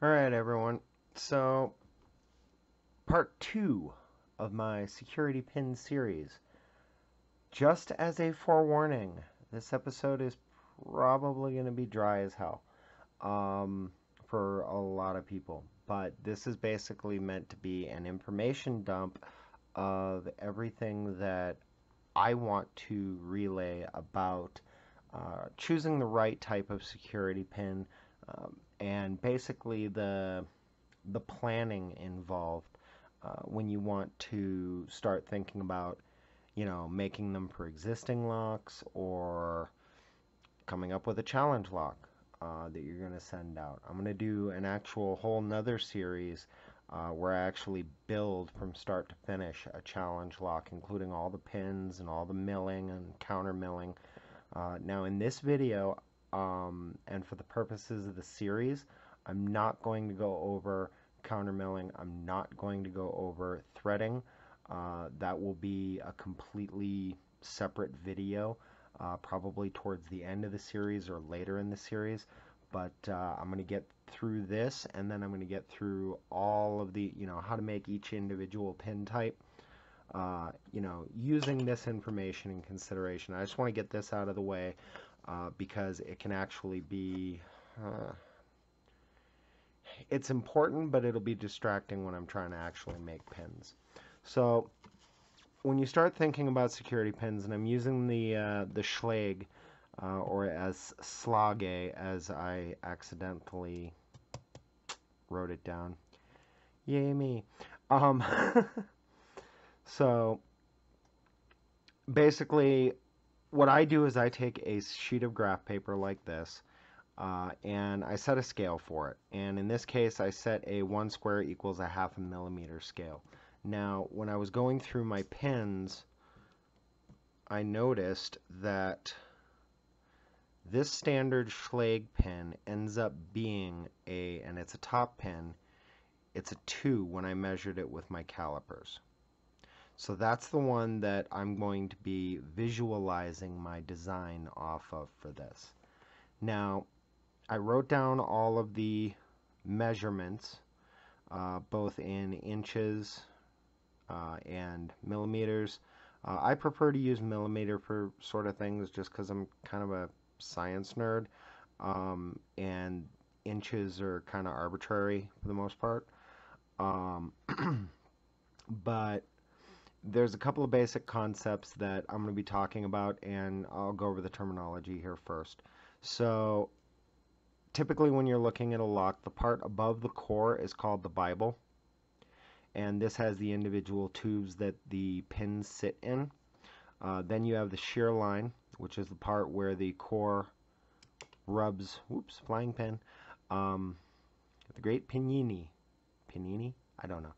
Alright everyone, so part 2 of my security pin series. Just as a forewarning, this episode is probably going to be dry as hell for a lot of people. But this is basically meant to be an information dump of everything that I want to relay about choosing the right type of security pin, and basically the planning involved when you want to start thinking about, making them for existing locks or coming up with a challenge lock that you're going to send out. I'm going to do an actual whole nother series where I actually build from start to finish a challenge lock, including all the pins and all the milling and counter milling. Now in this video, and for the purposes of the series, I'm not going to go over counter milling. I'm not going to go over threading. That will be a completely separate video, probably towards the end of the series or later in the series. But I'm going to get through this, and then I'm going to get through all of the, how to make each individual pin type. Using this information in consideration. I just want to get this out of the way because it can actually be, it's important, but it'll be distracting when I'm trying to actually make pins. So when you start thinking about security pins, and I'm using the Schlag, or as Slage, as I accidentally wrote it down. Yay me. So basically what I do is I take a sheet of graph paper like this, and I set a scale for it. And in this case, I set a 1 square equals a 1/2 millimeter scale. Now, when I was going through my pins, I noticed that this standard Schlag pin ends up being and it's a top pin, it's a 2 when I measured it with my calipers. So that's the one that I'm going to be visualizing my design off of for this. Now, I wrote down all of the measurements, both in inches and millimeters. I prefer to use millimeter for sort of things just because I'm kind of a science nerd, and inches are kind of arbitrary for the most part. But there's a couple of basic concepts that I'm going to be talking about, and I'll go over the terminology here first. So typically when you're looking at a lock, the part above the core is called the Bible, and this has the individual tubes that the pins sit in. Then you have the shear line, which is the part where the core rubs, whoops, flying pin, the great Pinini, I don't know.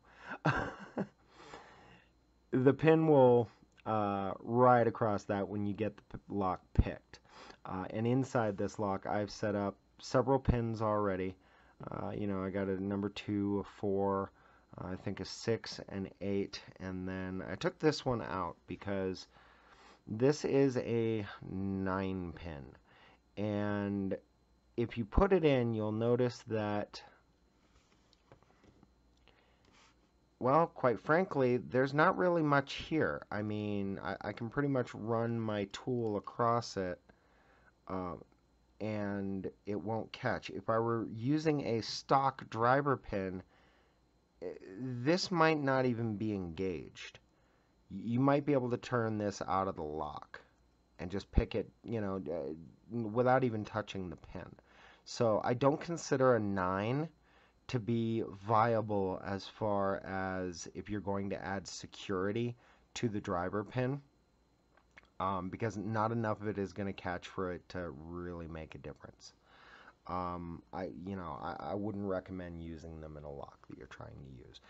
The pin will ride across that when you get the lock picked. And inside this lock, I've set up several pins already. I got a number 2, a 4, I think a 6, and 8. And then I took this one out because this is a 9 pin. And if you put it in, you'll notice that, well, quite frankly, there's not really much here. I mean, I can pretty much run my tool across it, and it won't catch. If I were using a stock driver pin, this might not even be engaged. You might be able to turn this out of the lock and just pick it, without even touching the pin. So I don't consider a 9 to be viable as far as if you're going to add security to the driver pin, because not enough of it is going to catch for it to really make a difference. I wouldn't recommend using them in a lock that you're trying to use.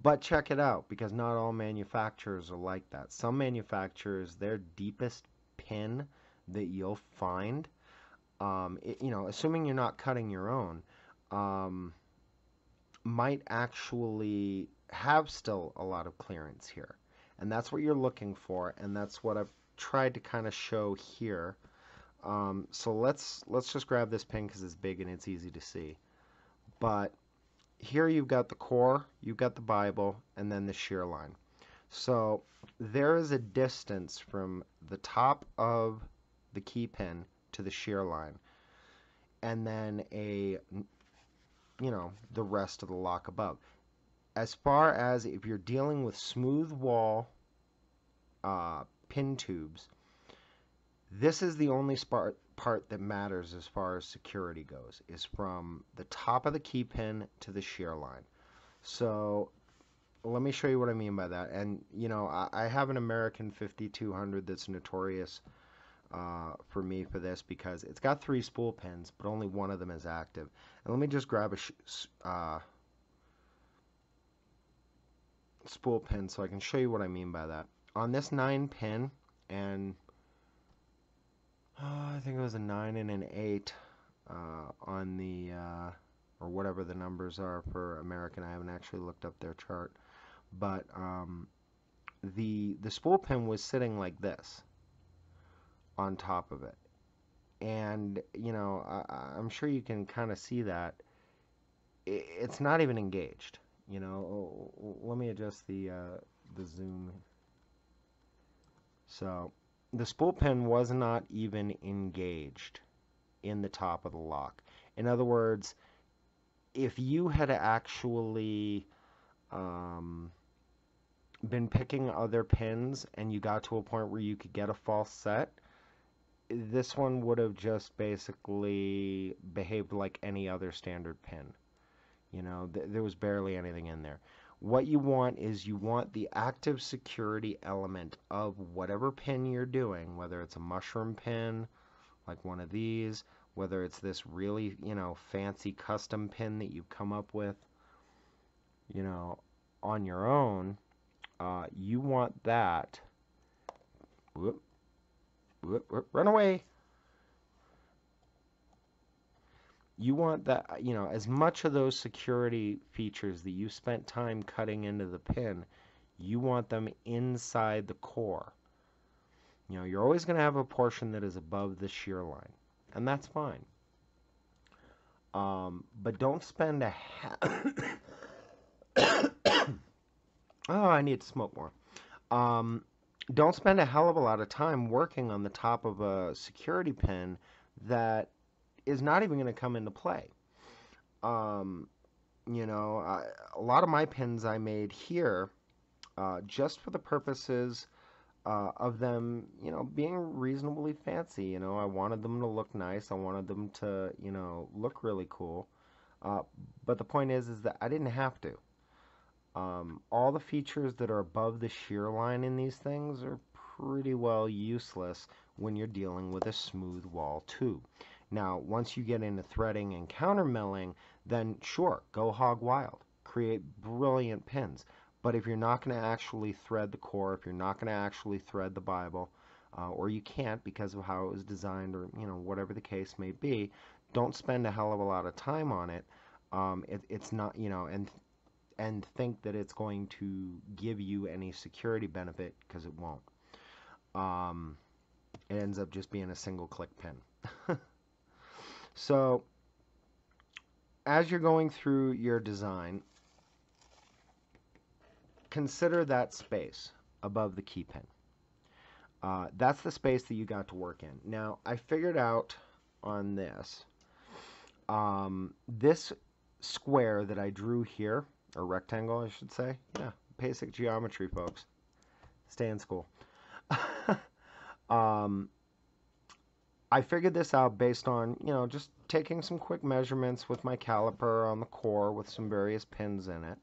But check it out, because not all manufacturers are like that. Some manufacturers, their deepest pin that you'll find, assuming you're not cutting your own, might actually have still a lot of clearance here. And that's what you're looking for, and that's what I've tried to kind of show here. So let's just grab this pin because it's big and it's easy to see. But here you've got the core, you've got the Bible, and then the shear line. So there is a distance from the top of the key pin to the shear line, and then the rest of the lock above. As far as if you're dealing with smooth wall pin tubes, this is the only part that matters as far as security goes, is from the top of the key pin to the shear line. So let me show you what I mean by that. And, I have an American 5200 that's notorious for me for this because it's got 3 spool pins, but only one of them is active. And let me just grab a spool pin so I can show you what I mean by that. On this 9 pin, and I think it was a 9 and an 8 on the, or whatever the numbers are for American. I haven't actually looked up their chart. But the spool pin was sitting like this on top of it. And, I'm sure you can kind of see that. It's not even engaged. Let me adjust the zoom. So the spool pin was not even engaged in the top of the lock. In other words, if you had actually been picking other pins and you got to a point where you could get a false set, this one would have just basically behaved like any other standard pin. There was barely anything in there. What you want is you want the active security element of whatever pin you're doing, whether it's a mushroom pin, like one of these, whether it's this really, fancy custom pin that you've come up with, on your own. You want that. Run away. You want that, as much of those security features that you spent time cutting into the pin, you want them inside the core. You're always going to have a portion that is above the shear line, and that's fine. But don't spend oh, I need to smoke more. Don't spend a hell of a lot of time working on the top of a security pin that is not even going to come into play. A lot of my pins I made here just for the purposes of them, being reasonably fancy. I wanted them to look nice. I wanted them to, look really cool. But the point is that I didn't have to. All the features that are above the shear line in these things are pretty well useless when you're dealing with a smooth wall tube. Now, once you get into threading and countermilling, then sure, go hog wild. Create brilliant pins. But if you're not going to actually thread the core, if you're not going to actually thread the Bible, or you can't because of how it was designed, or whatever the case may be, don't spend a hell of a lot of time on it. It's not, and think that it's going to give you any security benefit, because it won't. It ends up just being a single click pin. So as you're going through your design, consider that space above the key pin. That's the space that you got to work in. Now, I figured out on this, this square that I drew here, or rectangle, I should say. Yeah, basic geometry, folks. Stay in school. I figured this out based on, just taking some quick measurements with my caliper on the core with some various pins in it,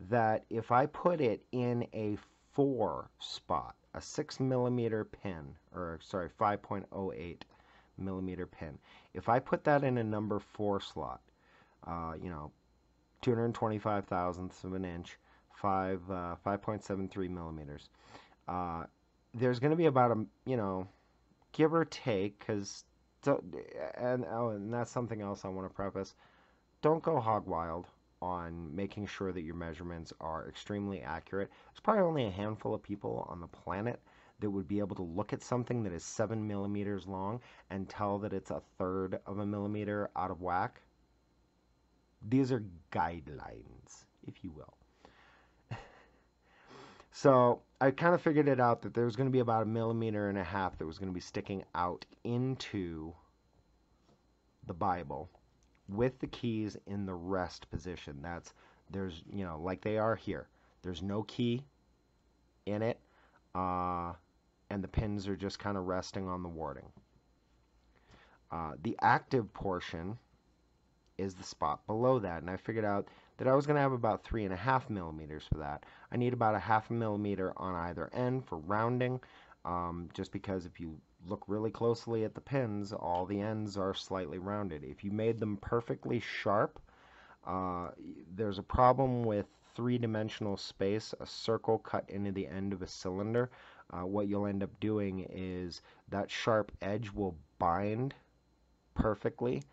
that if I put it in a 4 spot, a 6mm pin, or sorry, 5.08 millimeter pin, if I put that in a number 4 slot, 225 thousandths of an inch, 5.73 millimeters, there's going to be about a, give or take, because, and that's something else I want to preface, don't go hog wild on making sure that your measurements are extremely accurate. There's probably only a handful of people on the planet that would be able to look at something that is 7 millimeters long and tell that it's 1/3 of a millimeter out of whack. These are guidelines, if you will. So I kind of figured it out that there was going to be about 1.5 millimeters that was going to be sticking out into the Bible with the keys in the rest position. There's, like they are here. There's no key in it, and the pins are just kind of resting on the warding. The active portion is the spot below that, and I figured out that I was going to have about 3.5 millimeters for that. I need about 0.5 millimeter on either end for rounding, just because if you look really closely at the pins, all the ends are slightly rounded. If you made them perfectly sharp, there's a problem with three-dimensional space, a circle cut into the end of a cylinder. What you'll end up doing is that sharp edge will bind perfectly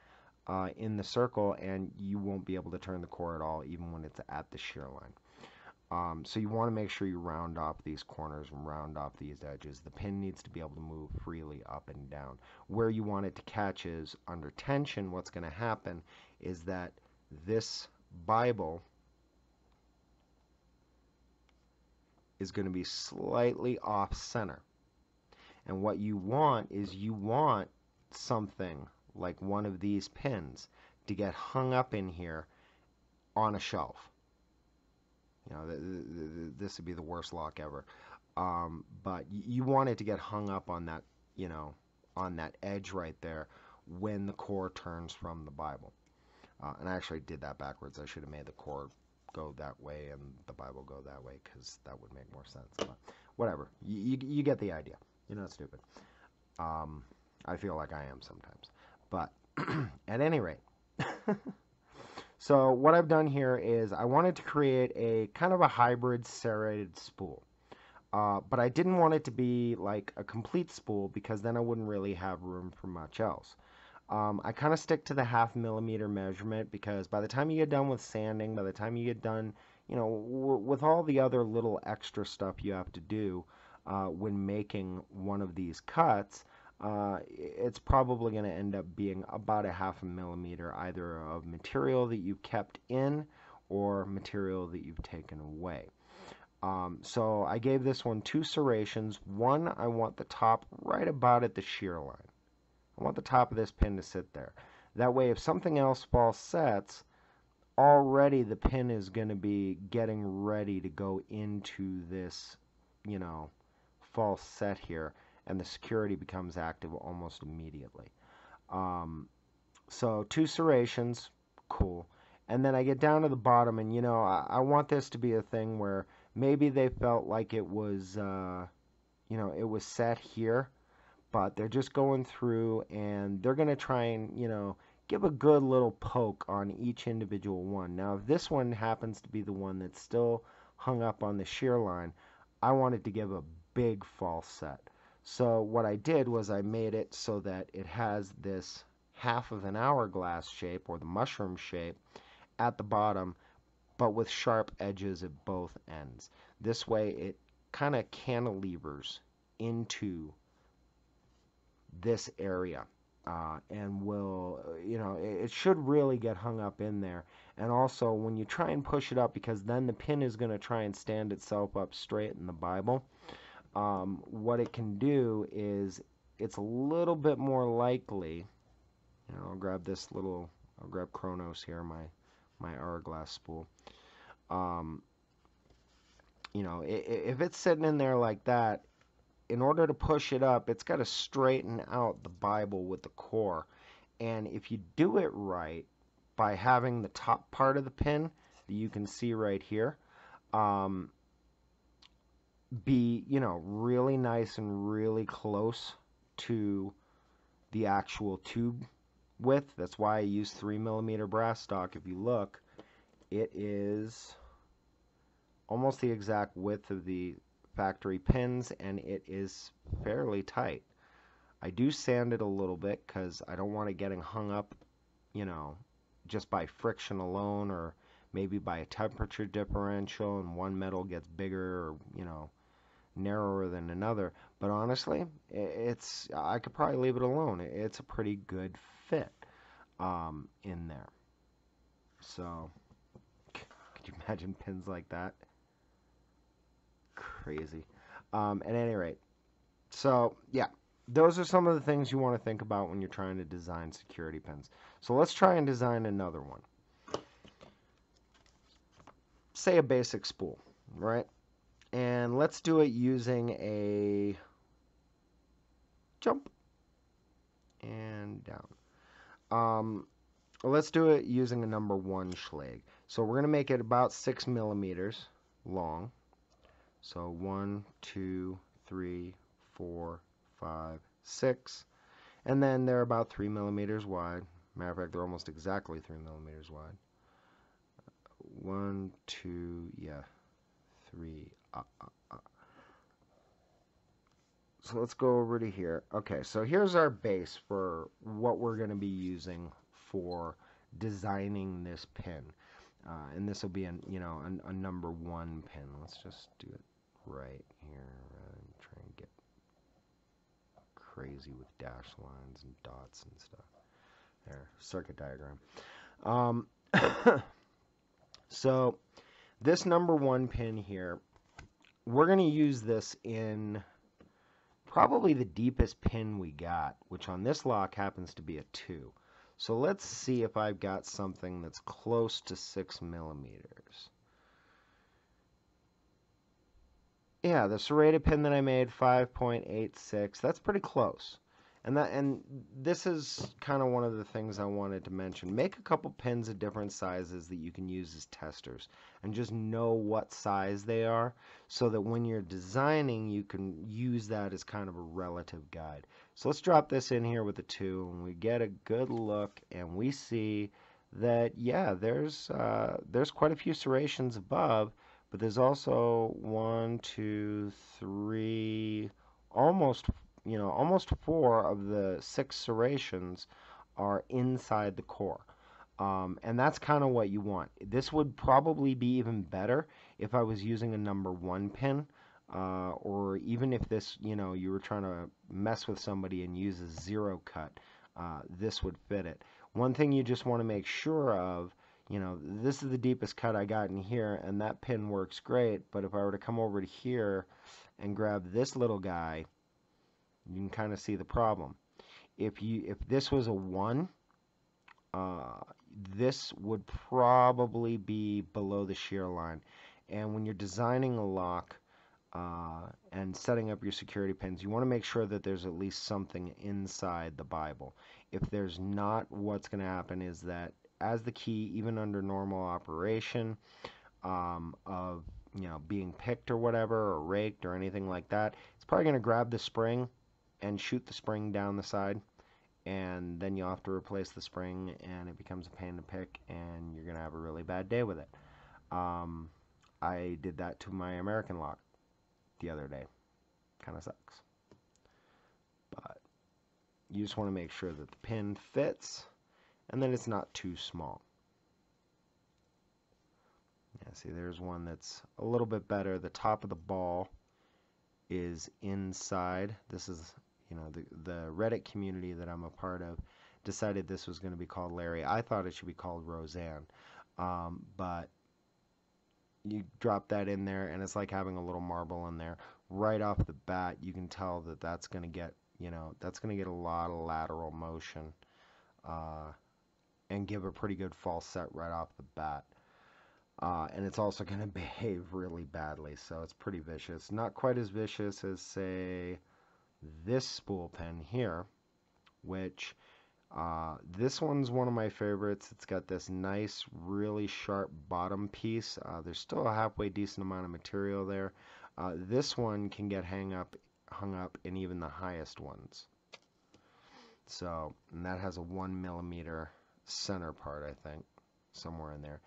in the circle, and you won't be able to turn the core at all, even when it's at the shear line. So you want to make sure you round off these corners and round off these edges. The pin needs to be able to move freely up and down. Where you want it to catch is under tension. What's going to happen is that this Bible is going to be slightly off center. And what you want is you want something like one of these pins to get hung up in here on a shelf. This would be the worst lock ever. But you want it to get hung up on that, on that edge right there when the core turns from the Bible. And I actually did that backwards. I should have made the core go that way and the Bible go that way, because that would make more sense. But whatever. You get the idea. You're not stupid. I feel like I am sometimes. But at any rate, so what I've done here is I wanted to create a kind of a hybrid serrated spool. But I didn't want it to be like a complete spool, because then I wouldn't really have room for much else. I kind of stick to the 0.5 millimeter measurement, because by the time you get done with sanding, by the time you get done, with all the other little extra stuff you have to do when making one of these cuts, it's probably going to end up being about 0.5 millimeter, either of material that you've kept in or material that you've taken away. So I gave this one 2 serrations. One, I want the top right about at the shear line. I want the top of this pin to sit there. That way, if something else false sets, already the pin is going to be getting ready to go into this, false set here, and the security becomes active almost immediately. So 2 serrations, cool. And then I get down to the bottom, and I want this to be a thing where maybe they felt like it was, it was set here, but they're just going through and they're going to try and, give a good little poke on each individual one. Now, if this one happens to be the one that's still hung up on the shear line, I wanted to give a big false set. So what I did was I made it so that it has this half of an hourglass shape, or the mushroom shape, at the bottom, but with sharp edges at both ends. This way it kind of cantilevers into this area, and will, it should really get hung up in there. And also, when you try and push it up, because then the pin is going to try and stand itself up straight in the Bible, what it can do is it's a little bit more likely, I'll grab Chronos here, my hourglass spool. If it's sitting in there like that, in order to push it up, it's got to straighten out the Bible with the core. And if you do it right, by having the top part of the pin that you can see right here, be, really nice and really close to the actual tube width. That's why I use 3 millimeter brass stock. If you look, it is almost the exact width of the factory pins, and it is fairly tight. I do sand it a little bit because I don't want it getting hung up, just by friction alone, or maybe by a temperature differential, and one metal gets bigger or, narrower than another. But honestly, I could probably leave it alone. It's a pretty good fit in there. So, could you imagine pins like that? Crazy. At any rate, so yeah, those are some of the things you want to think about when you're trying to design security pins. So let's try and design another one. Say a basic spool, right? And let's do it using a jump and down. Let's do it using a number 1 Schlag. So we're going to make it about 6 millimeters long. So 1, 2, 3, 4, 5, 6. And then they're about 3 millimeters wide. Matter of fact, they're almost exactly 3 millimeters wide. 1, 2, yeah, 3. So let's go over to here. Okay, so here's our base for what we're going to be using for designing this pin. And this will be a number 1 pin. Let's just do it right here and try and get crazy with dash lines and dots and stuff. There, circuit diagram. So this number 1 pin here, we're going to use this in probably the deepest pin we got, which on this lock happens to be a 2. So let's see if I've got something that's close to 6 millimeters. Yeah, the serrated pin that I made, 5.86. That's pretty close. And this is kind of one of the things I wanted to mention. Make a couple pins of different sizes that you can use as testers, and just know what size they are, so that when you're designing, you can use that as kind of a relative guide. So let's drop this in here with a 2, and we get a good look, and we see that, yeah, there's quite a few serrations above, but there's also 1, 2, 3, almost 4 of the 6 serrations are inside the core. And that's kind of what you want. This would probably be even better if I was using a number 1 pin, or even if this, you were trying to mess with somebody and use a 0 cut, this would fit it. One thing you just want to make sure of, this is the deepest cut I got in here, and that pin works great, but if I were to come over to here and grab this little guy, you can kind of see the problem. If this was a 1, this would probably be below the shear line. And when you're designing a lock and setting up your security pins, you want to make sure that there's at least something inside the Bible. If there's not, what's going to happen is that as the key, even under normal operation of being picked or whatever, or raked or anything like that, it's probably going to grab the spring and shoot the spring down the side, and then you'll have to replace the spring, and it becomes a pain to pick, and you're going to have a really bad day with it. I did that to my American lock the other day. Kind of sucks. But you just want to make sure that the pin fits, and then it's not too small. Yeah, see, there's one that's a little bit better. The top of the ball is inside. This is, the Reddit community that I'm a part of decided this was going to be called Larry. I thought it should be called Roseanne. But you drop that in there, and it's like having a little marble in there. Right off the bat, you can tell that that's going to get, that's going to get a lot of lateral motion and give a pretty good false set right off the bat. And it's also going to behave really badly, so it's pretty vicious. Not quite as vicious as, say, this spool pin here, which this one's one of my favorites. It's got this nice, really sharp bottom piece. There's still a halfway decent amount of material there. This one can get hung up in even the highest ones. So, and that has a 1 millimeter center part, I think, somewhere in there.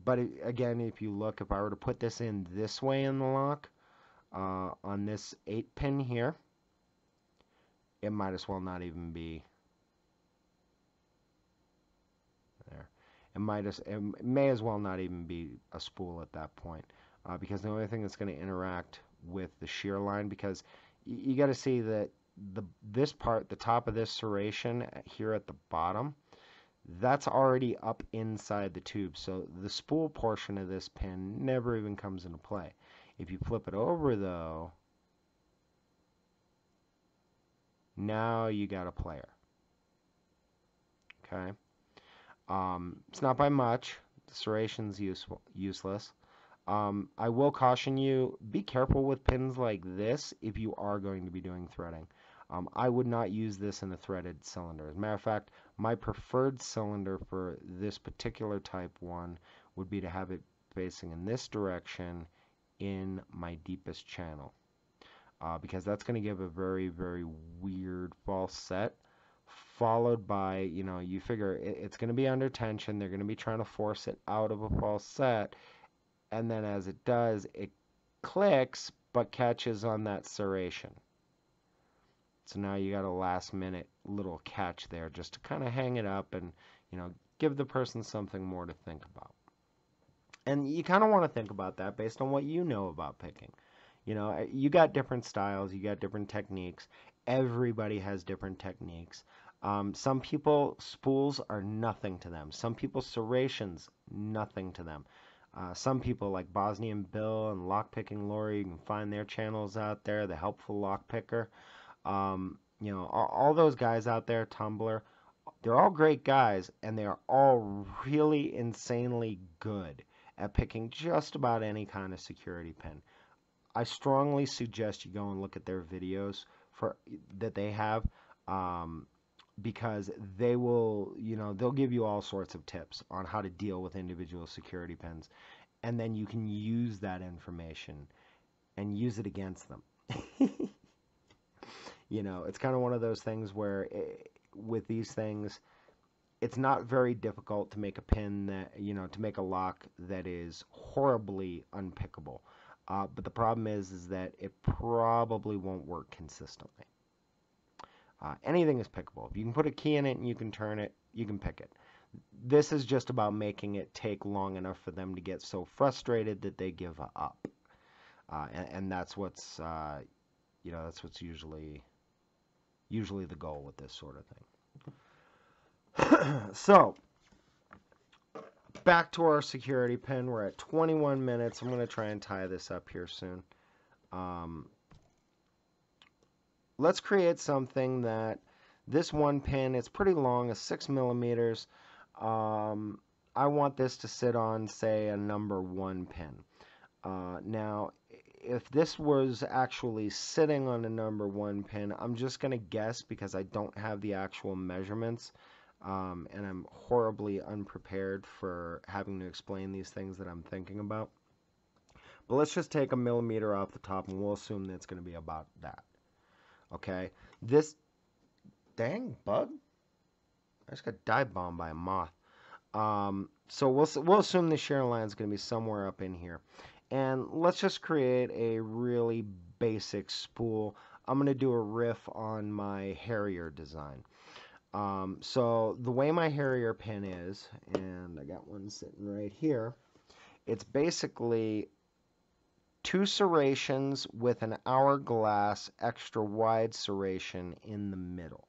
But again, if you look, if I were to put this in this way in the lock, on this 8 pin here, it might as well not even be there. It may as well not even be a spool at that point, because the only thing that's going to interact with the shear line, because you got to see that this part, the top of this serration here at the bottom, that's already up inside the tube. So the spool portion of this pin never even comes into play. If you flip it over though, now you got a player. Okay. It's not by much. The serration's useless. I will caution you, be careful with pins like this if you are going to be doing threading. I would not use this in a threaded cylinder. As a matter of fact, my preferred cylinder for this particular type 1 would be to have it facing in this direction in my deepest channel. Because that's going to give a very, very weird false set, followed by, you figure it's going to be under tension. They're going to be trying to force it out of a false set. And then as it does, it clicks, but catches on that serration. So now you got a last minute little catch there just to kind of hang it up and, give the person something more to think about. And you kind of want to think about that based on what you know about picking. You got different styles, you got different techniques. Everybody has different techniques. Some people, spools are nothing to them. Some people, serrations, nothing to them. Some people like Bosnian Bill and Lockpicking Lori, you can find their channels out there, The Helpful Lockpicker. All those guys out there, Tumblr, they're all great guys, and they are all really insanely good at picking just about any kind of security pin. I strongly suggest you go and look at their videos that they have, because they will, they'll give you all sorts of tips on how to deal with individual security pins, and then you can use that information and use it against them. It's kind of one of those things where with these things, it's not very difficult to make a pin that, to make a lock that is horribly unpickable. But the problem is that it probably won't work consistently. Anything is pickable. If you can put a key in it and you can turn it, you can pick it. This is just about making it take long enough for them to get so frustrated that they give up. And that's what's, that's what's usually the goal with this sort of thing. So, back to our security pin. We're at 21 minutes. I'm going to try and tie this up here soon. Let's create something that this one pin, it's pretty long, it's 6 millimeters. I want this to sit on, say, a number 1 pin. Now, if this was actually sitting on a number 1 pin, I'm just going to guess because I don't have the actual measurements. And I'm horribly unprepared for having to explain these things that I'm thinking about. But let's just take a millimeter off the top and we'll assume that it's going to be about that. Okay? This dang bug? I just got dive bombed by a moth. So we'll assume the shear line is going to be somewhere up in here. And let's just create a really basic spool. I'm going to do a riff on my Harrier design. So the way my Harrier pin is, and I got one sitting right here, it's basically 2 serrations with an hourglass extra wide serration in the middle.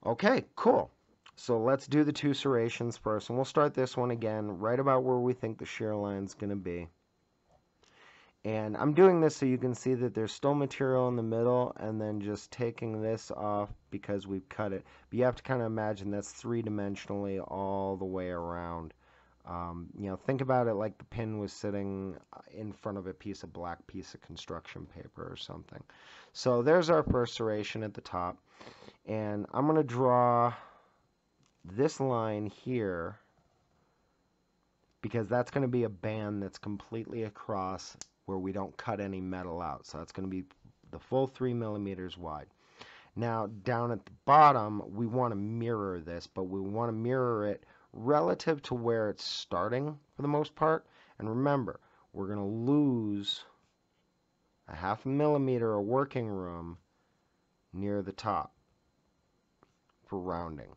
Okay, cool. So let's do the 2 serrations first, and we'll start this one again right about where we think the shear line's going to be. And I'm doing this so you can see that there's still material in the middle, and then just taking this off because we've cut it. But you have to kind of imagine that's 3-dimensionally all the way around. Think about it like the pin was sitting in front of a black piece of construction paper or something. So there's our first serration at the top. And I'm going to draw this line here because that's going to be a band that's completely across where we don't cut any metal out. So that's going to be the full 3 millimeters wide. Now, down at the bottom, we want to mirror this, but we want to mirror it relative to where it's starting for the most part. And remember, we're going to lose a 0.5 millimeter of working room near the top for rounding.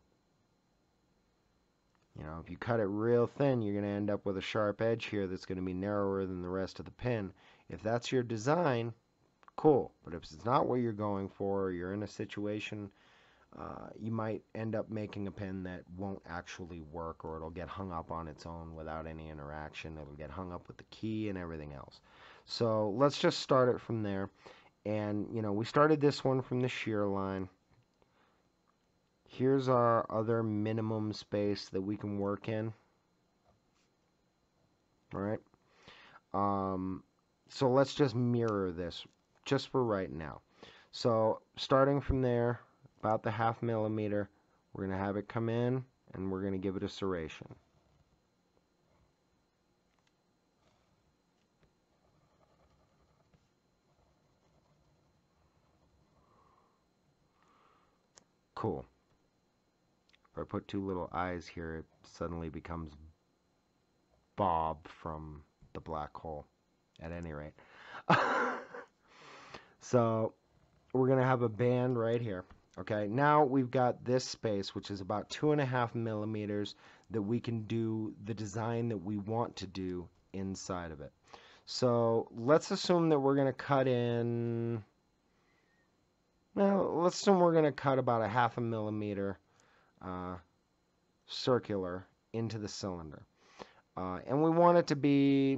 If you cut it real thin, you're going to end up with a sharp edge here that's going to be narrower than the rest of the pin. If that's your design, cool. But if it's not what you're going for, or you're in a situation you might end up making a pin that won't actually work, or it'll get hung up on its own without any interaction. It'll get hung up with the key and everything else. So let's just start it from there. And, we started this one from the shear line. Here's our other minimum space that we can work in. All right. So let's just mirror this just for right now. So starting from there, about the 1/2 millimeter, we're going to have it come in and we're going to give it a serration. Cool. If I put 2 little eyes here, it suddenly becomes Bob from the black hole, at any rate. So we're going to have a band right here. Okay, now we've got this space, which is about 2.5 millimeters, that we can do the design that we want to do inside of it. So let's assume that we're going to cut in, well, let's assume we're going to cut about a 1/2 millimeter circular into the cylinder. And we want it to be,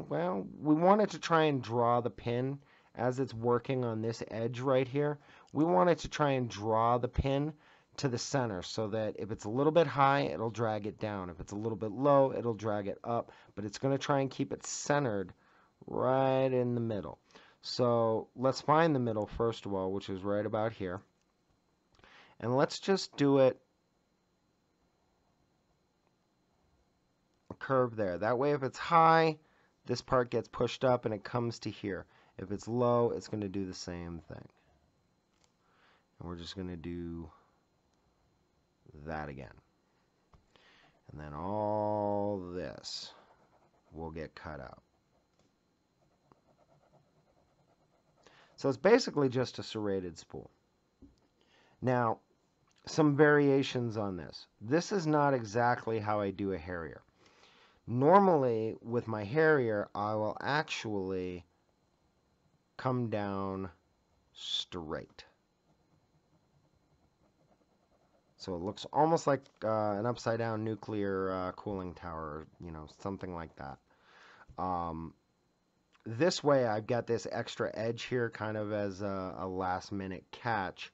well, we want it to try and draw the pin as it's working on this edge right here. We want it to try and draw the pin to the center so that if it's a little bit high, it'll drag it down. If it's a little bit low, it'll drag it up. But it's going to try and keep it centered right in the middle. So let's find the middle first of all, which is right about here. And let's just do it a curve there. That way if it's high, this part gets pushed up and it comes to here. If it's low, it's going to do the same thing. And we're just going to do that again. And then all this will get cut out. So it's basically just a serrated spool. Now, some variations on this. This is not exactly how I do a Harrier. Normally, with my Harrier, I will actually come down straight. So it looks almost like an upside down nuclear cooling tower, something like that. This way I've got this extra edge here kind of as a last minute catch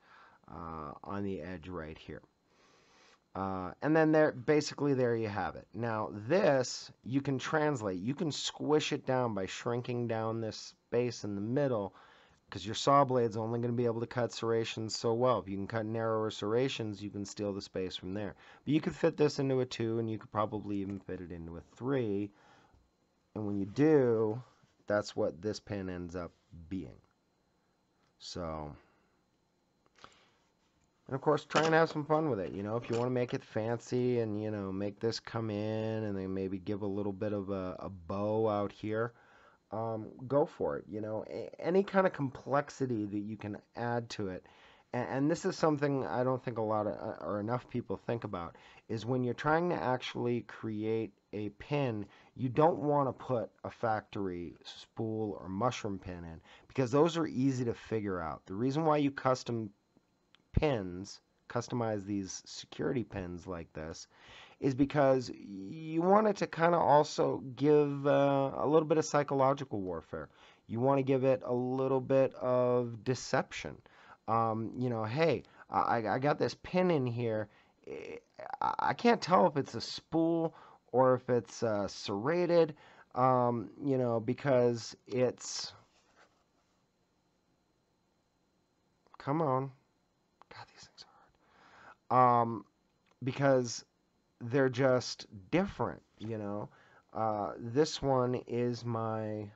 on the edge right here. And then basically there you have it. Now this you can translate. You can squish it down by shrinking down this space in the middle, because your saw blade's only going to be able to cut serrations so well. If you can cut narrower serrations, you can steal the space from there. But you could fit this into a 2, and you could probably even fit it into a 3. And when you do, that's what this pin ends up being. So, and of course, try and have some fun with it. If you want to make it fancy and, make this come in and then maybe give a little bit of a bow out here, go for it. Any kind of complexity that you can add to it. And this is something I don't think a lot of, or enough people think about, is when you're trying to actually create a pin, you don't want to put a factory spool or mushroom pin in, because those are easy to figure out. The reason why you customize these security pins like this, is because you want it to kind of also give a little bit of psychological warfare. You want to give it a little bit of deception. Hey, I got this pin in here. I can't tell if it's a spool or if it's serrated, because it's... Come on. God, these things are hard. Because they're just different, This one is my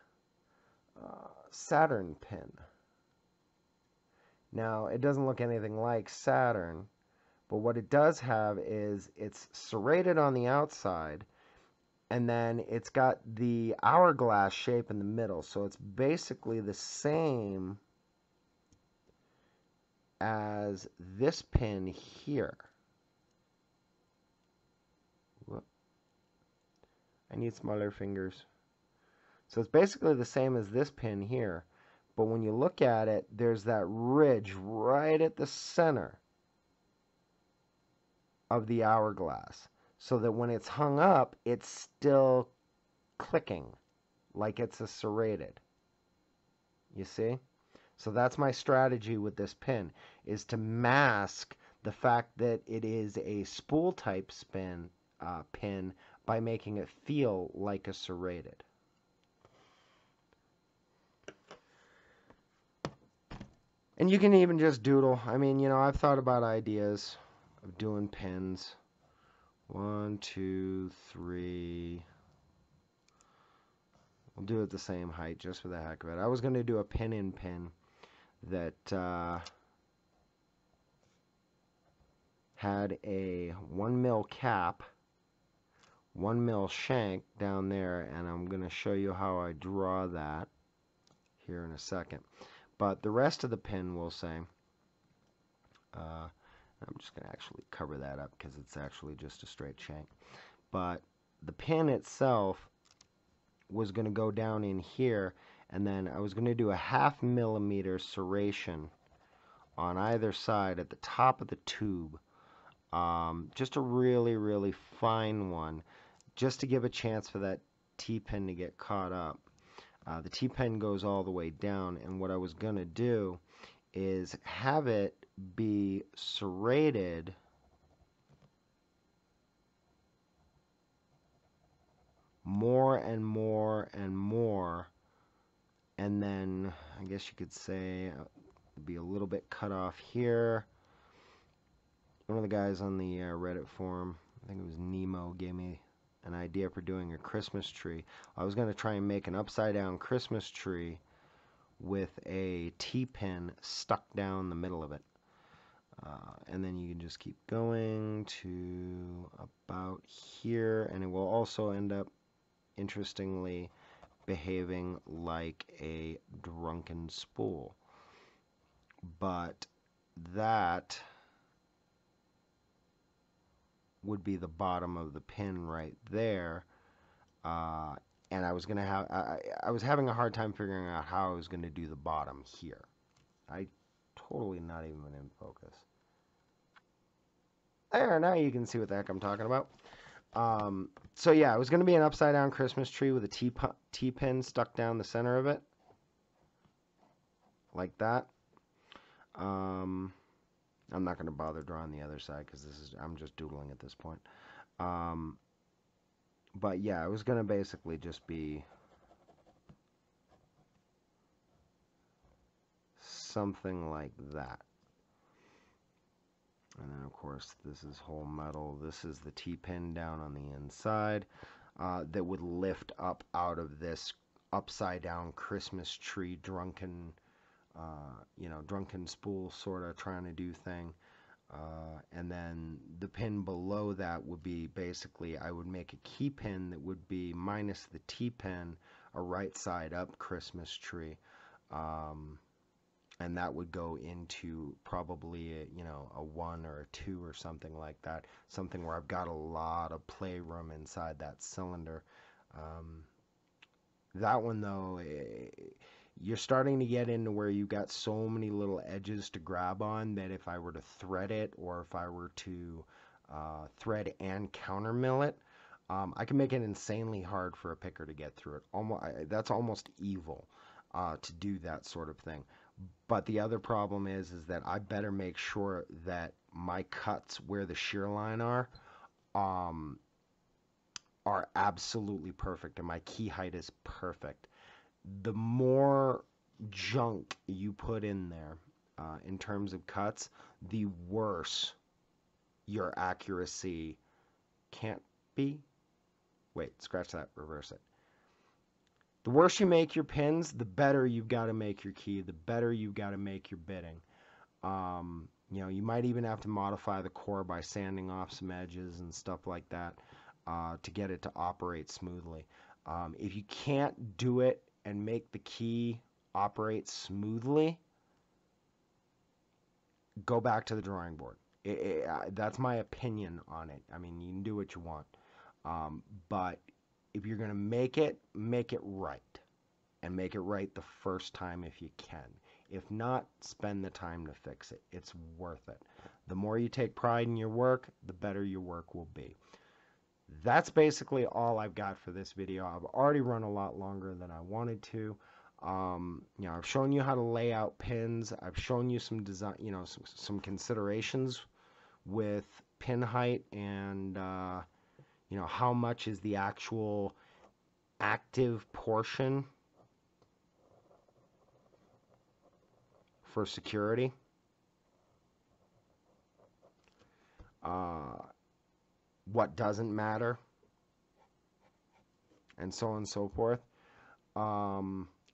Saturn pin. Now, it doesn't look anything like Saturn, but what it does have is it's serrated on the outside, and then it's got the hourglass shape in the middle, so it's basically the same as this pin here. I need smaller fingers. So it's basically the same as this pin here, but when you look at it, there's that ridge right at the center of the hourglass so that when it's hung up, it's still clicking like it's a serrated. You see? So that's my strategy with this pin, is to mask the fact that it is a spool type pin by making it feel like a serrated. And you can even just doodle. I mean, you know, I've thought about ideas of doing pins. 1, 2, 3. We'll do it the same height just for the heck of it. I was going to do a pin-in pin that had a 1 mil cap, 1 mil shank down there, and I'm going to show you how I draw that here in a second. But the rest of the pin will say, I'm just going to actually cover that up because it's actually just a straight shank. But the pin itself was going to go down in here, and then I was going to do a 1/2 millimeter serration on either side at the top of the tube. Just a really, really fine one, just to give a chance for that T-pin to get caught up. The T-pin goes all the way down, and what I was going to do is have it be serrated more and more and more, and then I guess you could say be a little bit cut off here. One of the guys on the Reddit forum, I think it was Nemo, gave me an idea for doing a Christmas tree. I was going to try and make an upside down Christmas tree with a T-pin stuck down the middle of it. And then you can just keep going to about here, and it will also end up, interestingly, behaving like a drunken spool. But that would be the bottom of the pin right there. And I was gonna have I was having a hard time figuring out how I was gonna do the bottom here. I totally not even in focus. There, now you can see what the heck I'm talking about. So yeah, it was gonna be an upside down Christmas tree with a T-pin stuck down the center of it, like that. I'm not going to bother drawing the other side because I'm just doodling at this point. But yeah, it was going to basically just be something like that. And then of course this is whole metal. This is the T-pin down on the inside that would lift up out of this upside down Christmas tree drunken drunken spool sort of trying to do thing. And then the pin below that would be basically, I would make a key pin that would be minus the T-pin, a right side up Christmas tree. And that would go into probably a 1 or a 2 or something like that. Something where I've got a lot of playroom inside that cylinder. That one though, you're starting to get into where you got so many little edges to grab on that if I were to thread it, or if I were to thread and counter mill it, I can make it insanely hard for a picker to get through it. That's almost evil to do that sort of thing. But the other problem is that I better make sure that my cuts where the shear line are absolutely perfect, and my key height is perfect. The more junk you put in there in terms of cuts, the worse your accuracy can't be. Wait, scratch that, reverse it. The worse you make your pins, the better you've got to make your key, the better you've got to make your bitting. You might even have to modify the core by sanding off some edges and stuff like that to get it to operate smoothly. If you can't do it and make the key operate smoothly, go back to the drawing board. That's my opinion on it. I mean, you can do what you want. But if you're going to make it right. And make it right the first time if you can. If not, spend the time to fix it. It's worth it. The more you take pride in your work, the better your work will be. That's basically all I've got for this video. I've already run a lot longer than I wanted to. I've shown you how to lay out pins. I've shown you some design, some considerations with pin height and, how much is the actual active portion for security. What doesn't matter, and so on and so forth.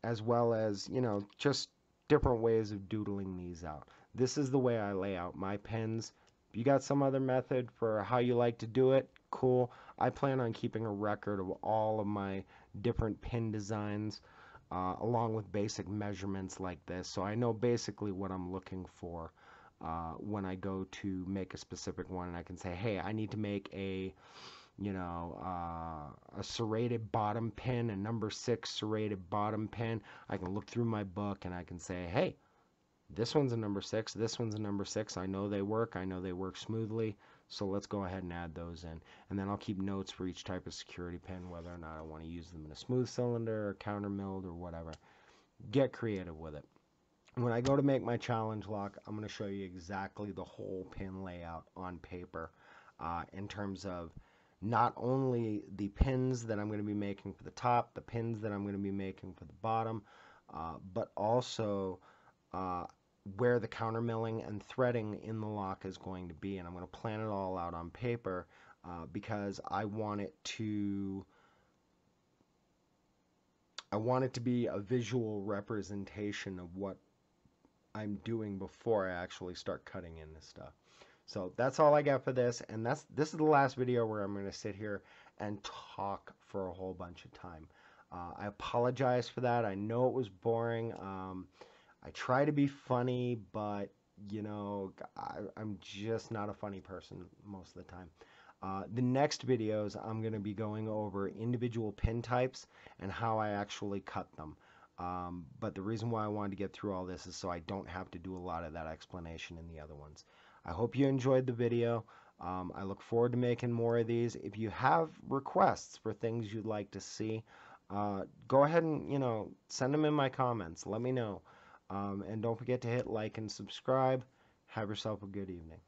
As well as, just different ways of doodling these out. This is the way I lay out my pins. If you got some other method for how you like to do it, cool. I plan on keeping a record of all of my different pin designs, along with basic measurements like this, so I know basically what I'm looking for when I go to make a specific one, and I can say, hey, I need to make a serrated bottom pin, a number 6 serrated bottom pin. I can look through my book and I can say, hey, this one's a number 6, this one's a number 6. I know they work smoothly, so let's go ahead and add those in. And then I'll keep notes for each type of security pin, whether or not I want to use them in a smooth cylinder or counter milled or whatever. Get creative with it. When I go to make my challenge lock, I'm going to show you exactly the whole pin layout on paper, in terms of not only the pins that I'm going to be making for the top, the pins that I'm going to be making for the bottom, but also where the counter milling and threading in the lock is going to be. And I'm going to plan it all out on paper because I want it to be a visual representation of what I'm doing before I actually start cutting in this stuff. So that's all I got for this, and this is the last video where I'm going to sit here and talk for a whole bunch of time. I apologize for that. I know it was boring. I try to be funny, but I'm just not a funny person most of the time. The next videos, I'm going to be going over individual pin types and how I actually cut them. But the reason why I wanted to get through all this is so I don't have to do a lot of that explanation in the other ones. I hope you enjoyed the video. I look forward to making more of these. If you have requests for things you'd like to see, go ahead and, send them in my comments. Let me know. And don't forget to hit like and subscribe. Have yourself a good evening.